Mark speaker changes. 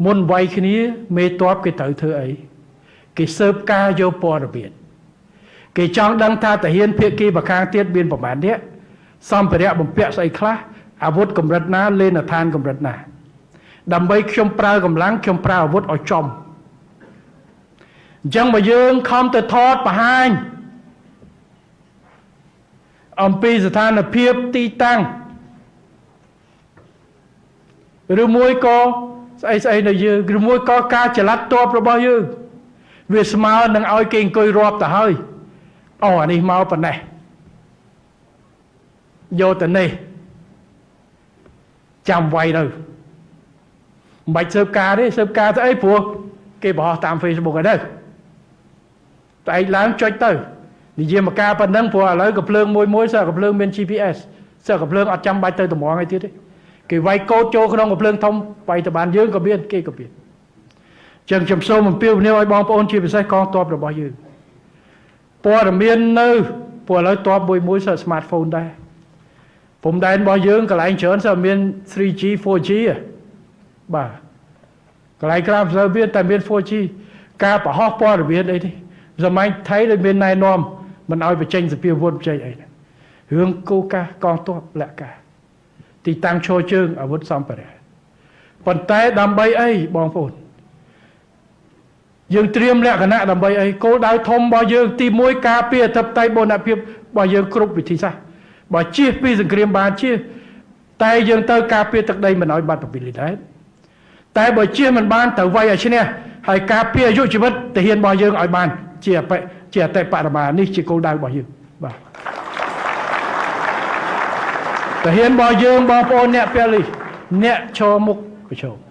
Speaker 1: មុនវាយគ្នាមេតបគេត្រូវធ្វើអីគេស៊ើបការយកព័ត៌មានគេចង់ដឹងថាទាហានភាគីម្ខាងទៀតមានប្រមាណនេះសម្ភារៈបំពាក់ស្អីខ្លះអាវុធកម្រិតណាលេនដ្ឋានកម្រិតណាដើម្បីខ្ញុំប្រើកម្លាំងខ្ញុំប្រើអាវុធឲ្យចំអញ្ចឹងបើយើងខំទៅថតបង្ហាញអំពីស្ថានភាពទីតាំងឬមួយក៏ស្អីនៅយើងឬមួយក៏ការចល័តតបរបស់យើងវាស្មើនឹងឲ្យគេអង្គុយរាប់ទៅហើយអូអានេះមកប៉ុណ្ណេះយកទៅនេះចាំវាយទៅមិនបាច់ស៊ើបការទេស៊ើបការទៅអីព្រោះគេបង្ហោះតាម Facebook ហើយទៅតែឯងឡើងចុចទៅនិយាយមកការប៉ុណ្ណឹងព្រោះឥឡូវកំភ្លើងមួយសើកំភ្លើងមាន GPS សើកំភ្លើងអត់ចាំបាច់ទៅតម្រងអីទៀតទេគេវាយកូដចូលក្នុងកំភ្លើងធំវាយទៅបានយើងក៏មានគេក៏មានចឹងខ្ញុំសូមអំពាវនាវឲ្យបងប្អូនជាពិសេសកងទ័ពរបស់យើងព័ត៌មាននៅព្រោះឥឡូវទ័ពមួយសើ smartphone ដែរព្រំដែនរបស់យើងកន្លែងច្រើនសើមាន 3G 4G បាទកន្លែងក្រៅសើមានតែមាន 4G ការបង្ហោះព័ត៌មានអីទេសម័យថៃដែលមានណែនាំមិនឲ្យបញ្ចេញសភាវុធចេញអីរឿងគោលការណ៍កងទ័ពលក្ខការទីតាំងឈរជើងអាវុធសម្ភារៈប៉ុន្តែដើម្បីអីបងប្អូនយើងត្រៀមលក្ខណៈដើម្បីអីគោលដៅធំរបស់យើងទី1ការពារអធិបតេយ្យបូរណភាពរបស់យើងគ្រប់វិធីសាស្ត្របើជៀសពីសង្គ្រាមបានជៀសតែយើងទៅការពារទឹកដីមិនឲ្យបាត់ពីលីដែរតែបើជៀសមិនបានទៅវាយឲ្យឈ្នះហើយការពារអាយុជីវិតទាហានរបស់យើងឲ្យបានជាអតិបរមានេះជាគោលដៅរបស់យើងបាទទាហានរបស់យើងបងប្អូនអ្នកពលីអ្នកឈរមុខប្រជុំ